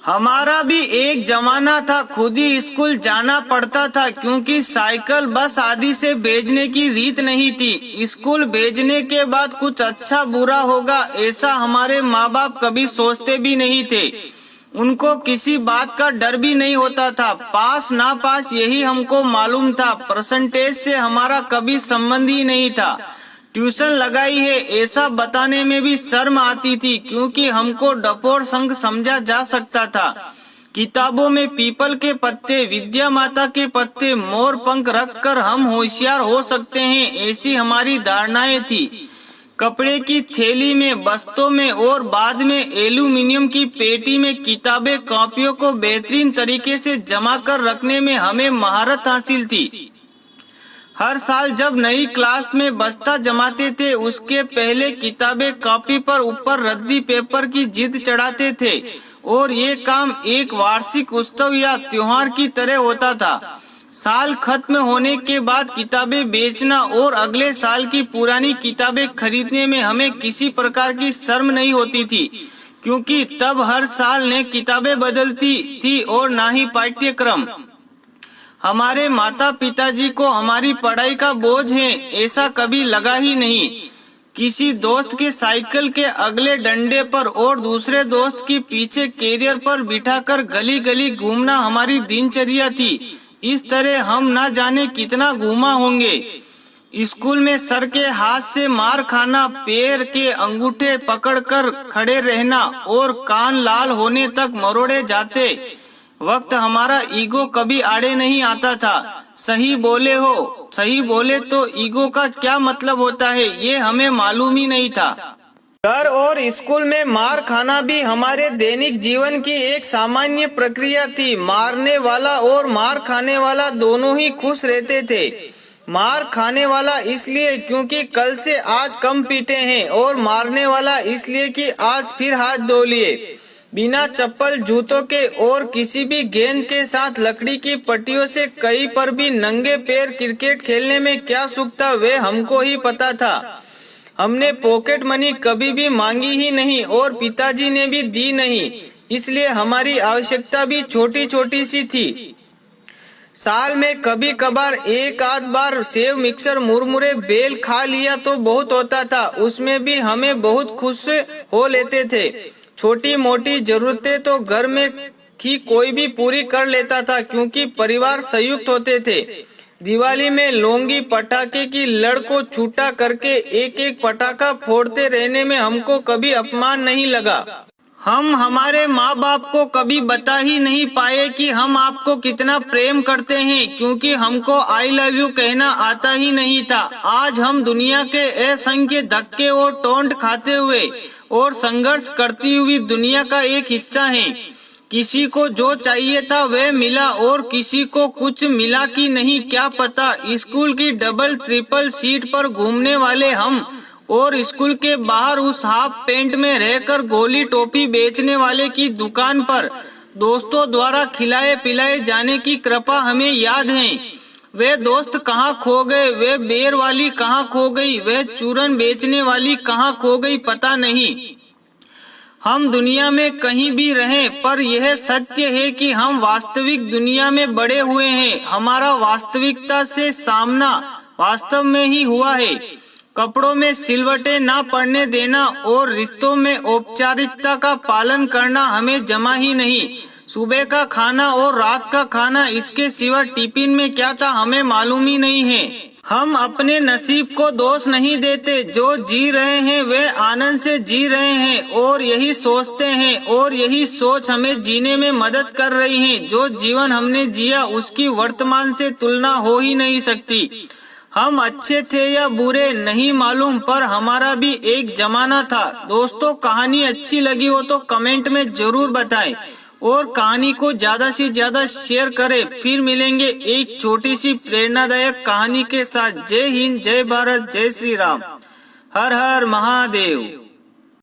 हमारा भी एक जमाना था, खुद ही स्कूल जाना पड़ता था क्योंकि साइकिल बस आदि से भेजने की रीत नहीं थी। स्कूल भेजने के बाद कुछ अच्छा बुरा होगा ऐसा हमारे माँ बाप कभी सोचते भी नहीं थे। उनको किसी बात का डर भी नहीं होता था। पास ना पास यही हमको मालूम था। परसेंटेज से हमारा कभी संबंध ही नहीं था। ट्यूशन लगाई है ऐसा बताने में भी शर्म आती थी क्योंकि हमको डपोर संघ समझा जा सकता था। किताबों में पीपल के पत्ते, विद्या माता के पत्ते, मोर पंख रखकर हम होशियार हो सकते हैं ऐसी हमारी धारणाएं थी। कपड़े की थैली में, बस्तों में और बाद में एल्यूमिनियम की पेटी में किताबें कॉपियों को बेहतरीन तरीके से जमा कर रखने में हमें महारत हासिल थी। हर साल जब नई क्लास में बस्ता जमाते थे उसके पहले किताबें कॉपी पर ऊपर रद्दी पेपर की जिद चढ़ाते थे और ये काम एक वार्षिक उत्सव या त्योहार की तरह होता था। साल खत्म होने के बाद किताबें बेचना और अगले साल की पुरानी किताबें खरीदने में हमें किसी प्रकार की शर्म नहीं होती थी क्योंकि तब हर साल ने किताबें बदलती थी और ना ही पाठ्यक्रम। हमारे माता पिताजी को हमारी पढ़ाई का बोझ है ऐसा कभी लगा ही नहीं। किसी दोस्त के साइकिल के अगले डंडे पर और दूसरे दोस्त की पीछे कैरियर पर बिठाकर गली गली घूमना हमारी दिनचर्या थी। इस तरह हम ना जाने कितना घूमा होंगे। स्कूल में सर के हाथ से मार खाना, पैर के अंगूठे पकड़कर खड़े रहना और कान लाल होने तक मरोड़े जाते वक्त हमारा ईगो कभी आड़े नहीं आता था। सही बोले तो ईगो का क्या मतलब होता है ये हमें मालूम ही नहीं था। घर और स्कूल में मार खाना भी हमारे दैनिक जीवन की एक सामान्य प्रक्रिया थी। मारने वाला और मार खाने वाला दोनों ही खुश रहते थे। मार खाने वाला इसलिए क्योंकि कल से आज कम पीटे हैं और मारने वाला इसलिए कि आज फिर हाथ धो लिए। बिना चप्पल जूतों के और किसी भी गेंद के साथ लकड़ी की पट्टियों से कहीं पर भी नंगे पैर क्रिकेट खेलने में क्या सुख था वे हमको ही पता था। हमने पॉकेट मनी कभी भी मांगी ही नहीं और पिताजी ने भी दी नहीं, इसलिए हमारी आवश्यकता भी छोटी छोटी सी थी। साल में कभी कभार एक आध बार सेव, मिक्सर, मुरमुरे, बेल खा लिया तो बहुत होता था। उसमें भी हमें बहुत खुश हो लेते थे। छोटी मोटी जरूरतें तो घर में ही कोई भी पूरी कर लेता था क्योंकि परिवार संयुक्त होते थे। दिवाली में लौंगी पटाखे की लड़ को छूटा करके एक एक पटाखा फोड़ते रहने में हमको कभी अपमान नहीं लगा। हम हमारे माँ बाप को कभी बता ही नहीं पाए कि हम आपको कितना प्रेम करते हैं क्योंकि हमको आई लव यू कहना आता ही नहीं था। आज हम दुनिया के असंख्य धक्के और टोंट खाते हुए और संघर्ष करती हुई दुनिया का एक हिस्सा हैं। किसी को जो चाहिए था वह मिला और किसी को कुछ मिला कि नहीं क्या पता। स्कूल की डबल ट्रिपल सीट पर घूमने वाले हम और स्कूल के बाहर उस हाफ पैंट में रहकर गोली टोपी बेचने वाले की दुकान पर दोस्तों द्वारा खिलाए पिलाए जाने की कृपा हमें याद है। वे दोस्त कहाँ खो गए, वे बेर वाली कहाँ खो गई, वे चूरन बेचने वाली कहाँ खो गई पता नहीं। हम दुनिया में कहीं भी रहें पर यह सत्य है कि हम वास्तविक दुनिया में बड़े हुए हैं। हमारा वास्तविकता से सामना वास्तव में ही हुआ है। कपड़ों में सिलवटें ना पड़ने देना और रिश्तों में औपचारिकता का पालन करना हमें जमा ही नहीं। सुबह का खाना और रात का खाना, इसके सिवा टिफिन में क्या था हमें मालूम ही नहीं है। हम अपने नसीब को दोष नहीं देते। जो जी रहे हैं वे आनंद से जी रहे हैं और यही सोचते हैं और यही सोच हमें जीने में मदद कर रही है। जो जीवन हमने जिया उसकी वर्तमान से तुलना हो ही नहीं सकती। हम अच्छे थे या बुरे नहीं मालूम पर हमारा भी एक जमाना था। दोस्तों, कहानी अच्छी लगी हो तो कमेंट में जरूर बताएं और कहानी को ज्यादा से ज्यादा शेयर करें। फिर मिलेंगे एक छोटी सी प्रेरणादायक कहानी के साथ। जय हिंद, जय भारत, जय श्री राम। हर हर महादेव।